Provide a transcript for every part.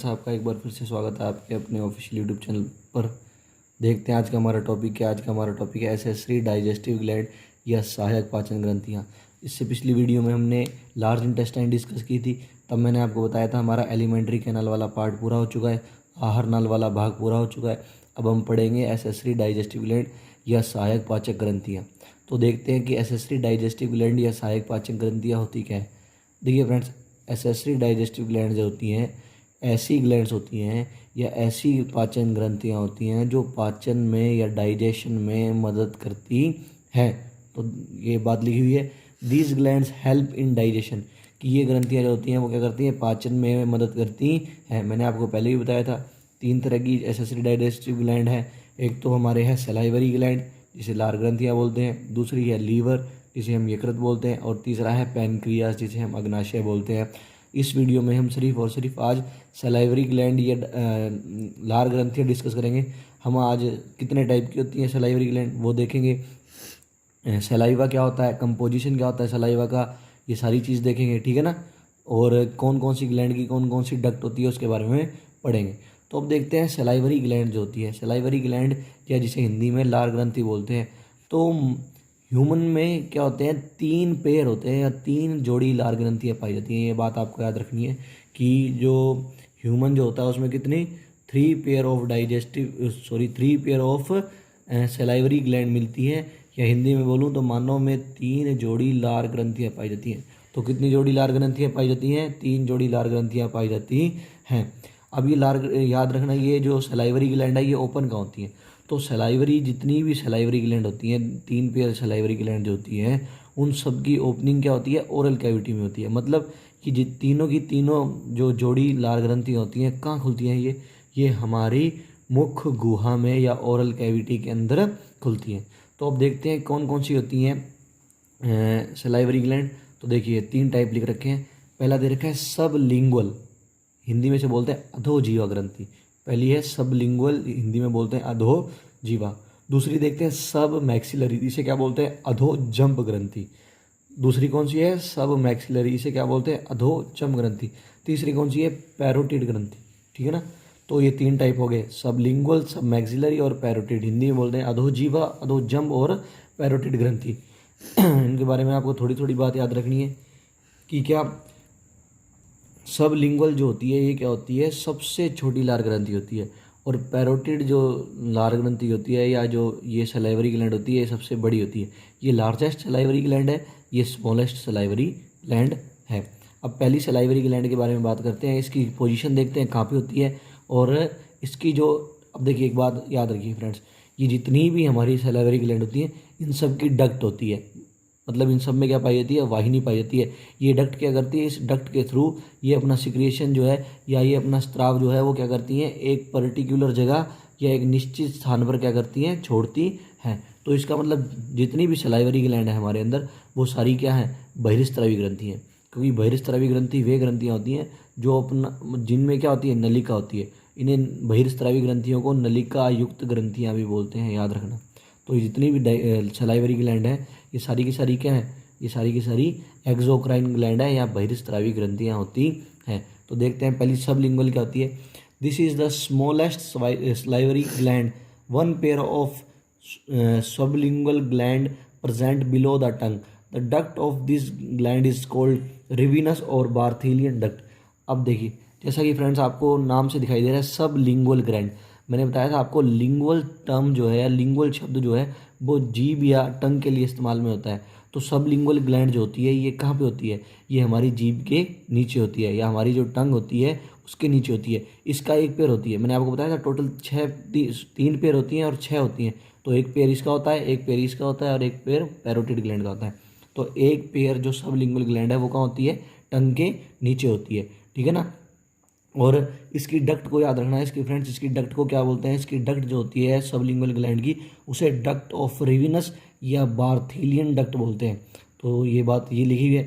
आपका एक बार फिर से स्वागत है आपके अपने ऑफिशियल यूट्यूब चैनल पर। देखते हैं आज का हमारा टॉपिक है एसेसरी डाइजेस्टिव ग्लैंड या सहायक पाचन ग्रंथियाँ। इससे पिछली वीडियो में हमने लार्ज इंटेस्टाइन डिस्कस की थी। तब मैंने आपको बताया था हमारा एलिमेंट्री कैनाल वाला पार्ट पूरा हो चुका है, आहार नाल वाला भाग पूरा हो चुका है। अब हम पढ़ेंगे एसेसरी डाइजेस्टिव ग्लैंड या सहायक पाचक ग्रंथियाँ। तो देखते हैं कि एसेसरी डाइजेस्टिव ग्लैंड या सहायक पाचक ग्रंथियाँ होती क्या है। देखिए फ्रेंड्स, एसेसरी डाइजेस्टिव ग्लैंड जो होती हैं ऐसी ग्लैंड्स होती हैं या ऐसी पाचन ग्रंथियाँ होती हैं जो पाचन में या डाइजेशन में मदद करती हैं। तो ये बात लिखी हुई है, these glands help in digestion, कि ये ग्रंथियाँ जो होती हैं वो क्या करती हैं, पाचन में मदद करती हैं। मैंने आपको पहले भी बताया था 3 तरह की एसेसरी डाइजेस्टिव ग्लैंड है। एक तो हमारे है सलाइवरी ग्लैंड जिसे लार ग्रंथियाँ बोलते हैं, दूसरी है लीवर जिसे हम यकृत बोलते हैं, और तीसरा है पैनक्रियास जिसे हम अग्नाशय बोलते हैं। इस वीडियो में हम सिर्फ और सिर्फ आज सलाइवरी ग्लैंड या लार ग्रंथियाँ डिस्कस करेंगे। हम आज कितने टाइप की होती हैं सलाइवरी ग्लैंड वो देखेंगे, सलाइवा क्या होता है, कंपोजिशन क्या होता है सलाइवा का, ये सारी चीज़ देखेंगे, ठीक है ना। और कौन कौन सी ग्लैंड की कौन कौन सी डक्ट होती है उसके बारे में पढ़ेंगे। तो अब देखते हैं सलाइवरी ग्लैंड जो होती है, सलाइवरी ग्लैंड या जिसे हिंदी में लार ग्रंथि बोलते हैं। तो ह्यूमन में क्या होते हैं, 3 पेयर होते हैं या 3 जोड़ी लार ग्रंथियाँ पाई जाती हैं। ये बात आपको याद रखनी है कि जो ह्यूमन जो होता है उसमें कितनी 3 पेयर ऑफ सलाइवरी ग्लैंड मिलती है, या हिंदी में बोलूँ तो मानव में 3 जोड़ी लार ग्रंथियाँ पाई जाती हैं। तो कितनी जोड़ी लार ग्रंथियाँ पाई जाती हैं, 3 जोड़ी लार ग्रंथियाँ पाई जाती हैं। अब ये लार याद रखना, ये जो सलाइवरी ग्लैंड है ये ओपन कहाँ होती है। तो सलाइवरी जितनी भी सलाइवरी ग्लैंड होती हैं, 3 पेयर सलाइवरी ग्लैंड जो होती हैं उन सब की ओपनिंग क्या होती है, ओरल कैविटी में होती है। मतलब कि तीनों की तीनों जो जोड़ी लार ग्रंथियाँ होती हैं कहाँ खुलती हैं, ये हमारी मुख गुहा में या ओरल कैविटी के अंदर खुलती हैं। तो अब देखते हैं कौन कौन सी होती हैं सलाइवरी ग्लैंड। तो देखिए 3 टाइप लिख रखे हैं। पहला दे रखा है सबलिंगुअल, हिंदी में से बोलते हैं अधोजीवा ग्रंथि। पहली है सबलिंगुअल, हिंदी में बोलते हैं अधोजीवा। दूसरी देखते हैं सब मैक्सिलरी, इसे क्या बोलते हैं, अधोजंप ग्रंथि। दूसरी कौन सी है, सब मैक्सिलरी, इसे क्या बोलते हैं, अधोचम ग्रंथि। तीसरी कौन सी है, पैरोटिड ग्रंथि, ठीक है ना। तो ये 3 टाइप हो गए, सबलिंगुअल, सब मैक्सिलरी और पैरोटिड। हिंदी में बोलते हैं अधोजीवा, अधोजंप और पैरोटिड ग्रंथि। इनके बारे में आपको थोड़ी थोड़ी बात याद रखनी है कि क्या सबलिंगुअल जो होती है ये क्या होती है, सबसे छोटी लार ग्रंथि होती है, और पैरोटिड जो लार ग्रंथि होती है या जो ये सलाइवरी ग्लैंड होती है ये सबसे बड़ी होती है। ये लार्जेस्ट सलाइवरी ग्लैंड है, ये स्मॉलेस्ट सलाइवरी ग्लैंड है। अब पहली सलाइवरी ग्लैंड के बारे में बात करते हैं, इसकी पोजीशन देखते हैं कहाँ पे होती है, और इसकी जो, अब देखिए एक बात याद रखिए फ्रेंड्स, ये जितनी भी हमारी सलाइवरी ग्लैंड होती है इन सब की डक्ट होती है। मतलब इन सब में क्या पाई जाती है, वाहिनी पाई जाती है। ये डक्ट क्या करती है, इस डक्ट के थ्रू ये अपना सिक्रेशन जो है या ये अपना स्त्राव जो है वो क्या करती हैं, एक पर्टिकुलर जगह या एक निश्चित स्थान पर क्या करती हैं, छोड़ती हैं। तो इसका मतलब जितनी भी सलाइवरी ग्लैंड है हमारे अंदर वो सारी क्या है, बहिर्स्त्रावी ग्रंथि हैं। क्योंकि बहिर्स्त्रावी ग्रंथि वे ग्रंथियाँ होती हैं जो अपना, जिनमें क्या होती है, नलिका होती है। इन्हें बहिर्स्त्रावी ग्रंथियों को नलिका युक्त ग्रंथियाँ भी बोलते हैं, याद रखना। तो ये जितनी भी सलाइवरी ग्लैंड है ये सारी की सारी क्या है, ये सारी की सारी एक्सोक्राइन ग्लैंड है या बहिर्स्त्रावी ग्रंथियाँ होती हैं। तो देखते हैं पहली सबलिंगुअल क्या होती है। This is the smallest salivary gland, 1 pair of sublingual gland present below the tongue. The duct of this gland is called Rivinus और बार्थेलियन डक्ट। अब देखिए जैसा कि फ्रेंड्स आपको नाम से दिखाई दे रहा है सबलिंगुअल ग्लैंड, मैंने बताया था आपको लिंगुअल टर्म जो है या लिंगुअल शब्द जो है वो जीभ या टंग के लिए इस्तेमाल में होता है। तो सबलिंगुअल ग्लैंड जो होती है ये कहाँ पे होती है, ये हमारी जीभ के नीचे होती है, या हमारी जो टंग होती है उसके नीचे होती है। इसका एक पेयर होती है, मैंने आपको बताया था टोटल 3 पेयर होती हैं और 6 होती हैं। तो एक पेयर इसका होता है, एक पेयर इसका होता है और एक पेयर पैरोटिड ग्लैंड का होता है। तो एक पेयर जो सबलिंगुअल ग्लैंड है वो कहाँ होती है, टंग के नीचे होती है, ठीक है ना। और इसकी डक्ट को याद रखना है, इसकी फ्रेंड्स इसकी डक्ट को क्या बोलते हैं, इसकी डक्ट जो होती है सबलिंगुअल ग्लैंड की उसे डक्ट ऑफ रिविनस या बार्थेलियन डक्ट बोलते हैं। तो ये बात ये लिखी हुई है,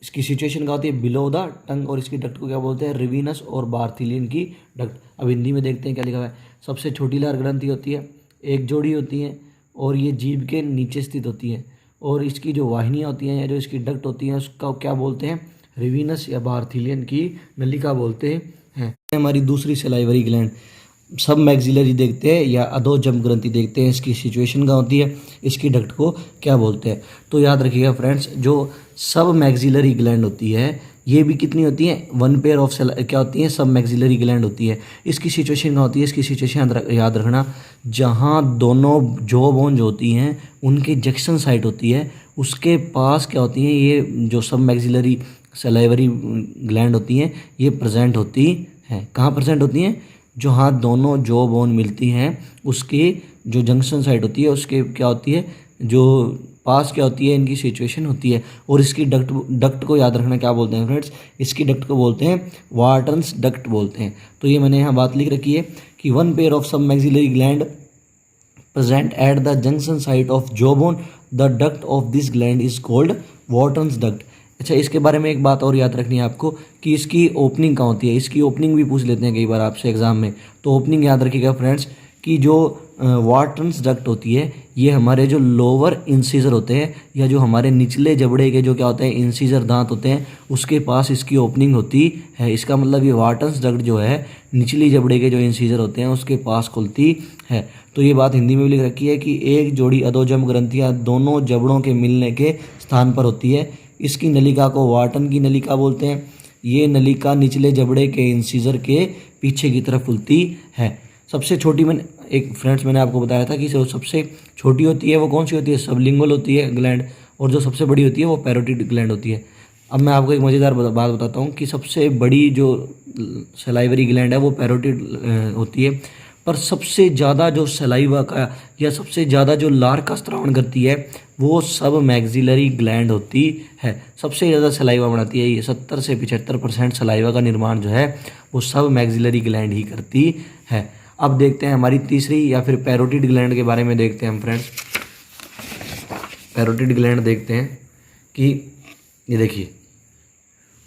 इसकी सिचुएशन क्या होती है, बिलो द टंग, और इसकी डक्ट को क्या बोलते हैं, रिविनस और बार्थेलियन की डक्ट। अब हिंदी में देखते हैं क्या लिखा हुआ है। सबसे छोटी लार ग्रंथि होती है, एक जोड़ी होती है और ये जीभ के नीचे स्थित होती है, और इसकी जो वाहिनियाँ होती हैं या जो इसकी डक्ट होती हैं उसका क्या बोलते हैं, रिविनस या बार्थेलियन की नलिका बोलते हैं। हमारी दूसरी सलाइवरी ग्लैंड सब मैक्सिलरी देखते हैं या अधोजम ग्रंथि देखते हैं, इसकी सिचुएशन क्या होती है, इसकी डक्ट को क्या बोलते हैं। तो याद रखिएगा फ्रेंड्स, जो सब मैक्सिलरी ग्लैंड होती है ये भी कितनी होती है, वन पेयर ऑफ क्या होती है, सब मैक्सिलरी ग्लैंड होती है। इसकी सिचुएशन क्या होती है, इसकी सिचुएशन याद रखना, जहाँ दोनों जॉ बोन जो होती हैं उनकी जंक्शन साइट होती है उसके पास क्या होती हैं, ये जो सब मैक्सिलरी सलाइवरी ग्लैंड होती हैं ये प्रेजेंट होती हैं। कहाँ प्रेजेंट होती हैं, जो हाथ दोनों जॉ बोन मिलती हैं उसकी जो जंक्शन साइट होती है उसके क्या होती है, जो पास क्या होती है, इनकी सिचुएशन होती है। और इसकी डक्ट को याद रखना क्या बोलते हैं फ्रेंड्स, इसकी डक्ट को बोलते हैं वार्टन्स डक्ट बोलते हैं। तो ये मैंने यहाँ बात लिख रखी है कि वन पेयर ऑफ सब maxillary gland present at the junction site of jaw bone, the duct of this gland is called Wharton's duct. अच्छा, इसके बारे में एक बात और याद रखनी है आपको कि इसकी ओपनिंग कहाँ होती है, इसकी ओपनिंग भी पूछ लेते हैं कई बार आपसे एग्जाम में। तो ओपनिंग याद रखिएगा फ्रेंड्स कि जो वार्टन्स डक्ट होती है ये हमारे जो लोअर इंसीजर होते हैं या जो हमारे निचले जबड़े के जो क्या होते हैं इंसीजर दांत होते हैं उसके पास इसकी ओपनिंग होती है। इसका मतलब ये वार्टन्स डक्ट जो है निचली जबड़े के जो इंसीजर होते हैं उसके पास खुलती है। तो ये बात हिंदी में भी लिख रखी है कि एक जोड़ी अधोजम ग्रंथियाँ दोनों जबड़ों के मिलने के स्थान पर होती है। इसकी नलिका को वार्टन की नलिका बोलते हैं। ये नलिका निचले जबड़े के इंसीजर के पीछे की तरफ खुलती है। सबसे छोटी मैंने आपको बताया था कि जो सबसे छोटी होती है वो कौन सी होती है, सबलिंगुअल होती है ग्लैंड, और जो सबसे बड़ी होती है वो पैरोटिड ग्लैंड होती है। अब मैं आपको एक मज़ेदार बात बताता हूँ कि सबसे बड़ी जो सलाइवरी ग्लैंड है वो पैरोटिड होती है, पर सबसे ज़्यादा जो सलाइवा का या सबसे ज़्यादा जो लार का स्त्रावण करती है वो सब मैक्सिलरी ग्लैंड होती है। सबसे ज़्यादा सलाइवा बनाती है, ये 70 से 75% सलाइवा का निर्माण जो है वो सब मैक्सिलरी ग्लैंड ही करती है। अब देखते हैं हमारी तीसरी या फिर पैरोटिड ग्लैंड के बारे में देखते हैं हम फ्रेंड्स। पैरोटिड ग्लैंड देखते हैं कि ये देखिए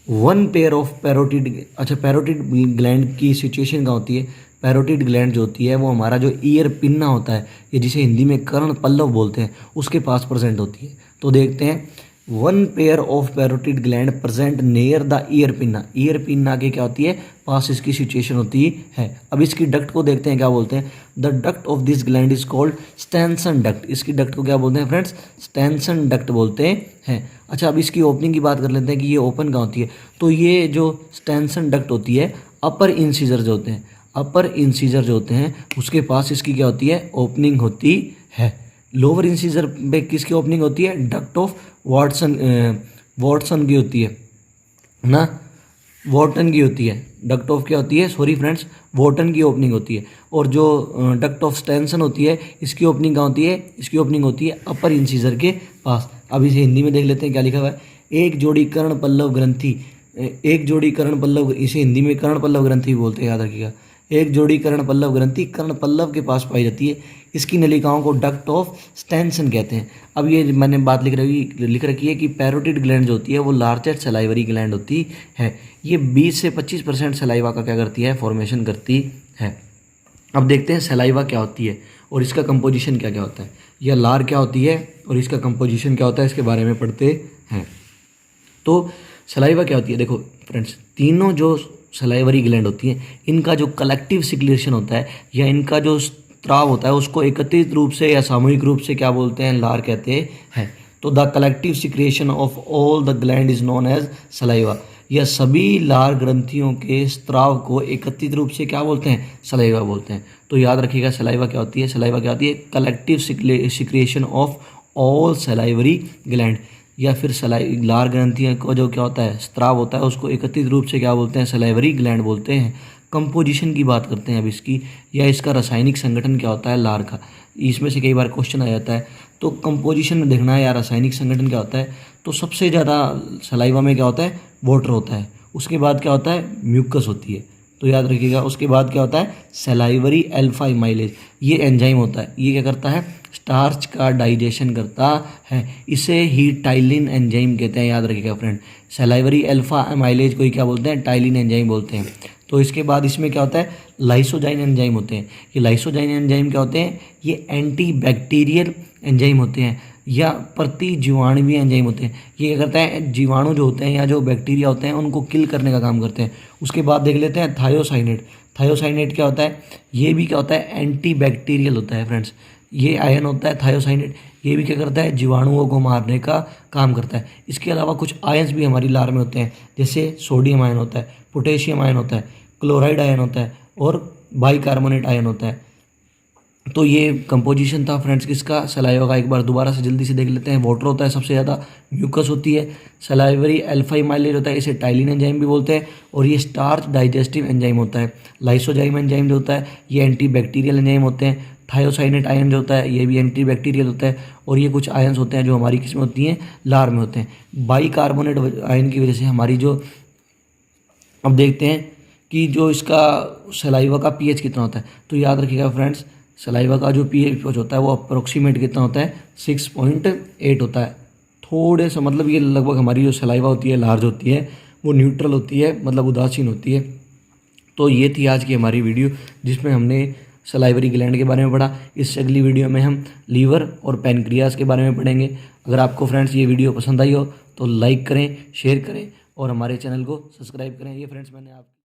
वन पेयर ऑफ पैरोटिड। अच्छा, पैरोटिड ग्लैंड की सिचुएशन क्या होती है, पैरोटिड ग्लैंड जो होती है वो हमारा जो ईयर पिन्ना होता है, ये जिसे हिंदी में कर्ण पल्लव बोलते हैं, उसके पास प्रेजेंट होती है। तो देखते हैं, one pair of parotid gland present near the ear pinna. Ear pinna के क्या होती है, पास इसकी सिचुएशन होती है। अब इसकी डक्ट को देखते हैं क्या बोलते हैं, the duct of this gland is called Stensen duct. इसकी डक्ट को क्या बोलते हैं फ्रेंड्स, स्टेंसन डक्ट बोलते हैं। अच्छा, अब इसकी ओपनिंग की बात कर लेते हैं कि ये ओपन कहाँ होती है। तो ये जो स्टेंसन डक्ट होती है, अपर इंसीजर जो होते हैं, अपर इंसीजर जो होते हैं उसके पास इसकी क्या होती है, ओपनिंग होती है। लोअर इंसीजर पे किसकी ओपनिंग होती है, डक्ट ऑफ वाटसन की होती है ना, वॉर्टन की होती है। डक्ट ऑफ क्या होती है, सॉरी फ्रेंड्स, वॉर्टन की ओपनिंग होती है। और जो डक्ट ऑफ स्टेंसन होती है इसकी ओपनिंग कहाँ होती है, इसकी ओपनिंग होती है अपर इंसीजर के पास। अब इसे हिंदी में देख लेते हैं क्या लिखा हुआ है, एक जोड़ी कर्ण पल्लव ग्रंथि, एक जोड़ी कर्ण पल्लव, इसे हिंदी में कर्ण पल्लव ग्रंथि बोलते हैं, याद रखिएगा। एक जोड़ी कर्ण पल्लव ग्रंथि कर्ण पल्लव के पास पाई जाती है। इसकी नलिकाओं को डक्ट ऑफ स्टेंसन कहते हैं। अब ये मैंने बात लिख रखी है कि पैरोटिड ग्लैंड जो होती है वो लार्जेस्ट सलाइवरी ग्लैंड होती है। ये 20 से 25% सलाइवा का क्या करती है, फॉर्मेशन करती है। अब देखते हैं सलाइवा क्या होती है और इसका कंपोजिशन क्या क्या होता है, या लार क्या होती है और इसका कंपोजिशन क्या होता है, इसके बारे में पढ़ते हैं। तो सलाइवा क्या होती है, देखो फ्रेंड्स, तीनों जो सलाइवरी ग्लैंड होती हैं इनका जो कलेक्टिव सिक्रेशन होता है या इनका जो स्त्राव होता है उसको एकत्रित रूप से या सामूहिक रूप से क्या बोलते हैं, लार कहते हैं। तो the collective secretion of all the gland is known as saliva. यह सभी लार ग्रंथियों के स्त्राव को एकत्रित रूप से क्या बोलते हैं, सलाइवा बोलते हैं। तो याद रखिएगा सलाइवा क्या होती है, सलाइवा क्या होती है, collective secretion of all salivary gland, या फिर लार ग्रंथियों को जो क्या होता है, स्त्राव होता है, उसको एकत्रित रूप से क्या बोलते हैं, सलाइवरी ग्लैंड बोलते हैं। कंपोजिशन की बात करते हैं अब इसकी, या इसका रासायनिक संगठन क्या होता है लार का, इसमें से कई बार क्वेश्चन आ जाता है। तो कंपोजिशन में देखना है या रासायनिक संगठन क्या होता है। तो सबसे ज़्यादा सलाइवा में क्या होता है, वाटर होता है। उसके बाद क्या होता है, म्यूकस होती है। तो याद रखिएगा, उसके बाद क्या होता है, सलाइवरी अल्फा एमाइलेज, ये एंजाइम होता है। ये क्या करता है, स्टार्च का डाइजेशन करता है। इसे ही टाइलिन एंजाइम कहते हैं, याद रखिएगा फ्रेंड। सलाइवरी अल्फा एमाइलेज को ही क्या बोलते हैं, टाइलिन एंजाइम बोलते हैं। तो इसके बाद इसमें क्या होता है, लाइसोजाइन एंजाइम होते हैं। ये लाइसोजाइन एंजाइम क्या होते हैं, ये एंटी बैक्टीरियल एंजाइम होते हैं। या प्रतिजीवाणुवीय एंजाइम होते हैं। ये क्या करता है, जीवाणु जो होते हैं या जो बैक्टीरिया होते हैं उनको किल करने का काम करते हैं। उसके बाद देख लेते हैं थायोसाइनेट। थायोसाइनेट क्या होता है, ये भी क्या होता है, एंटी बैक्टीरियल होता है फ्रेंड्स। ये आयन होता है थायोसाइनेट, ये भी क्या करता है, जीवाणुओं को मारने का काम करता है। इसके अलावा कुछ आयन्स भी हमारी लार में होते हैं, जैसे सोडियम आयन होता है, पोटेशियम आयन होता है, क्लोराइड आयन होता है और बाइकार्बोनेट आयन होता है। तो ये कंपोजिशन था फ्रेंड्स किसका, सलाइवा का। एक बार दोबारा से जल्दी से देख लेते हैं। वाटर होता है सबसे ज़्यादा, म्यूकस होती है, सलाइवरी अल्फा माइलेज होता है, इसे टाइलिन एंजाइम भी बोलते हैं, और ये स्टार्च डाइजेस्टिव एंजाइम होता है। लाइसोजाइम एंजाइम जो होता है ये एंटी बैक्टीरियल एंजाइम होते हैं। थायोसाइनेट आयन जो होता है ये भी एंटी बैक्टीरियल होता है। और ये कुछ आयन्स होते हैं जो हमारी किस में होती हैं, लार में होते हैं। बाइकार्बोनेट आयन की वजह से हमारी जो, अब देखते हैं कि जो इसका सलाइवा का पीएच कितना होता है। तो याद रखिएगा फ्रेंड्स, सलाइवा का जो पीएच होता है वो अप्रोक्सीमेट कितना होता है, 6.8 होता है। थोड़े सा मतलब ये लगभग हमारी जो सलाइवा होती है, लार्ज होती है, वो न्यूट्रल होती है, मतलब उदासीन होती है। तो ये थी आज की हमारी वीडियो जिसमें हमने सलाइवरी ग्लैंड के बारे में पढ़ा। इससे अगली वीडियो में हम लीवर और पैनक्रियास के बारे में पढ़ेंगे। अगर आपको फ्रेंड्स ये वीडियो पसंद आई हो तो लाइक करें, शेयर करें और हमारे चैनल को सब्सक्राइब करें। ये फ्रेंड्स मैंने आप